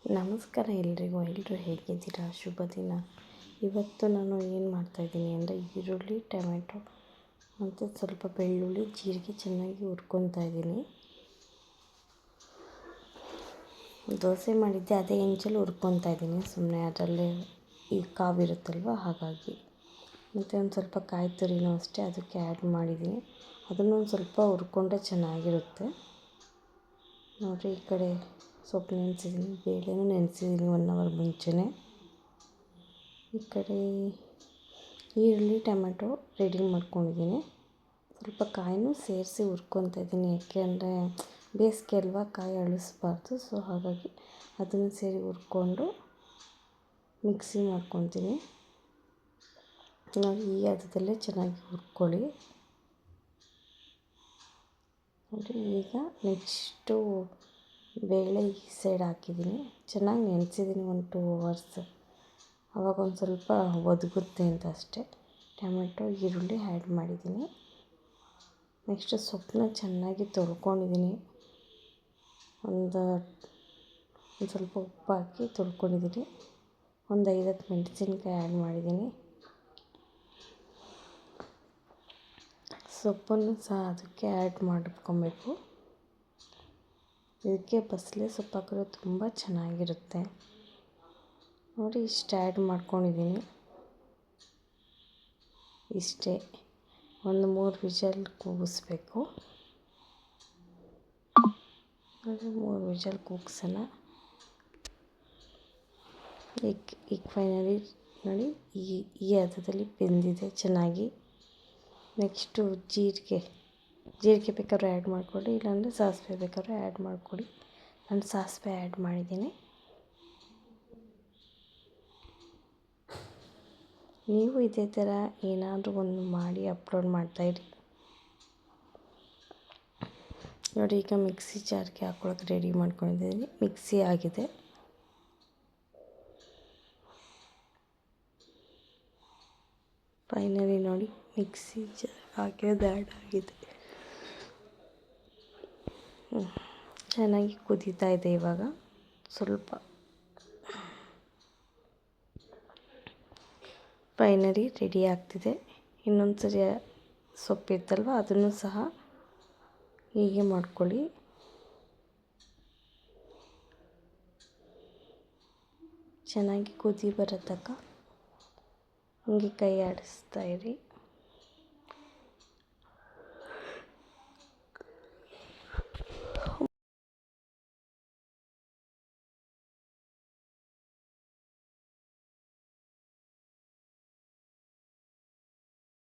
ನಮಸ್ಕಾರ ಎಲ್ರಿಗೂ. ಎಲ್ಲರೂ ಹೇಗಿದ್ದೀರಾ? ಶುಭ ದಿನ. ಇವತ್ತು ನಾನು ಏನು ಮಾಡ್ತಾಯಿದ್ದೀನಿ ಅಂದರೆ ಈರುಳ್ಳಿ, ಟೊಮೆಟೊ ಮತ್ತು ಸ್ವಲ್ಪ ಬೆಳ್ಳುಳ್ಳಿ, ಜೀರಿಗೆ ಚೆನ್ನಾಗಿ ಹುರ್ಕೊತಾ ಇದ್ದೀನಿ. ದೋಸೆ ಮಾಡಿದ್ದೆ, ಅದೇ ಹೆಂಚಲ್ಲಿ ಹುರ್ಕೊತಾ ಇದ್ದೀನಿ. ಸುಮ್ಮನೆ ಅದರಲ್ಲೇ ಈ ಕಾವಿರುತ್ತಲ್ವ, ಹಾಗಾಗಿ. ಮತ್ತು ಒಂದು ಸ್ವಲ್ಪ ಕಾಯಿ ತುರಿನೂ ಅಷ್ಟೇ ಅದಕ್ಕೆ ಆ್ಯಡ್ ಮಾಡಿದ್ದೀನಿ. ಅದನ್ನು ಒಂದು ಸ್ವಲ್ಪ ಹುರ್ಕೊಂಡ್ರೆ ಚೆನ್ನಾಗಿರುತ್ತೆ. ನೋಡಿರಿ, ಈ ಕಡೆ ಸೊಪ್ಪು ನೆನೆಸಿದ್ದೀನಿ, ಬೇಳೆನೂ ನೆನೆಸಿದ್ದೀನಿ 1 ಅವರ್ ಮುಂಚೆನೇ. ಈ ಕಡೆ ಈರುಳ್ಳಿ, ಟೊಮೆಟೊ ರೆಡಿ ಮಾಡ್ಕೊಂಡಿದ್ದೀನಿ. ಸ್ವಲ್ಪ ಕಾಯಿನೂ ಸೇರಿಸಿ ಹುರ್ಕೊತಾ ಇದ್ದೀನಿ. ಯಾಕೆ ಅಂದರೆ ಬೇಸಿಗೆ ಅಲ್ವಾ, ಕಾಯಿ ಅಳಿಸ್ಬಾರ್ದು. ಸೊ ಹಾಗಾಗಿ ಅದನ್ನು ಸೇರಿ ಹುರ್ಕೊಂಡು ಮಿಕ್ಸಿ ಮಾಡ್ಕೊತೀನಿ. ನಾವು ಈ ಹದದಲ್ಲೇ ಚೆನ್ನಾಗಿ ಹುರ್ಕೊಳ್ಳಿ. ನೋಡಿ, ಈಗ ನೆಕ್ಸ್ಟು ಬೇಳೆ ಈ ಸೈಡ್ ಹಾಕಿದ್ದೀನಿ. ಚೆನ್ನಾಗಿ ನೆನೆಸಿದ್ದೀನಿ 1-2 ಅವರ್ಸ್. ಆವಾಗ ಒಂದು ಸ್ವಲ್ಪ ಒದಗುತ್ತೆ ಅಂತ ಅಷ್ಟೇ. ಟೊಮೆಟೊ, ಈರುಳ್ಳಿ ಆ್ಯಡ್ ಮಾಡಿದ್ದೀನಿ. ನೆಕ್ಸ್ಟು ಸೊಪ್ಪನ್ನ ಚೆನ್ನಾಗಿ ತೊಳ್ಕೊಂಡಿದ್ದೀನಿ. ಒಂದು ಸ್ವಲ್ಪ ಉಪ್ಪು ಹಾಕಿ ತೊಳ್ಕೊಂಡಿದ್ದೀನಿ. ಒಂದು 5-10 ಮೆಣಸಿನ್ಕಾಯಿ ಆ್ಯಡ್ ಮಾಡಿದ್ದೀನಿ. ಸೊಪ್ಪನ್ನು ಸಹ ಅದಕ್ಕೆ ಆ್ಯಡ್ ಮಾಡ್ಕೊಬೇಕು. ಇದಕ್ಕೆ ಬಸಳೆ ಸೊಪ್ಪು ಹಾಕಿದ್ರೆ ತುಂಬ ಚೆನ್ನಾಗಿರುತ್ತೆ. ನೋಡಿ, ಇಷ್ಟು ಆ್ಯಡ್ ಮಾಡ್ಕೊಂಡಿದ್ದೀನಿ. ಇಷ್ಟೇ, ಒಂದು 3 ವಿಷಲ್ ಕೂಗಿಸ್ಬೇಕು. ನೋಡಿ, 3 ವಿಷಲ್ ಕೂಗ್ಸೋಣ. ಈಗ ಫೈನಲಿ ನೋಡಿ, ಈ ಹದದಲ್ಲಿ ಬೆಂದಿದೆ ಚೆನ್ನಾಗಿ. ನೆಕ್ಸ್ಟು ಜೀರಿಗೆ ಬೇಕಾದ್ರೂ ಆ್ಯಡ್ ಮಾಡಿಕೊಳ್ಳಿ, ಇಲ್ಲಾಂದರೆ ಸಾಸಿವೆ ಬೇಕಾದ್ರೂ ಆ್ಯಡ್ ಮಾಡಿಕೊಡಿ. ನಾನು ಸಾಸಿವೆ ಆ್ಯಡ್ ಮಾಡಿದ್ದೀನಿ. ನೀವು ಇದೇ ಥರ ಏನಾದರೂ ಒಂದು ಮಾಡಿ ಅಪ್ಲೋಡ್ ಮಾಡ್ತಾಯಿರಿ. ನೋಡಿ, ಈಗ ಮಿಕ್ಸಿ ಜಾರ್ಗೆ ಹಾಕ್ಕೊಳಕ್ಕೆ ರೆಡಿ ಮಾಡ್ಕೊಂಡಿದ್ದೀನಿ. ಮಿಕ್ಸಿ ಆಗಿದೆ. ಫೈನಲಿ ನೋಡಿ, ಮಿಕ್ಸಿ ಜಾರ್ ಹಾಕಿರೋದು ಆ್ಯಡ್ ಆಗಿದೆ. ಚೆನ್ನಾಗಿ ಕುದೀತಾ ಇದೆ. ಇವಾಗ ಸ್ವಲ್ಪ ಫೈನಲಿ ರೆಡಿ ಆಗ್ತಿದೆ. ಇನ್ನೊಂದು ಸರಿ ಸೊಪ್ಪಿತ್ತಲ್ವ, ಅದನ್ನು ಸಹ ಹೀಗೆ ಮಾಡ್ಕೊಳ್ಳಿ. ಚೆನ್ನಾಗಿ ಕುದಿ ಬರೋ ತನಕ ಹೀಗೆ ಕೈ ಆಡಿಸ್ತಾ ಇರಿ.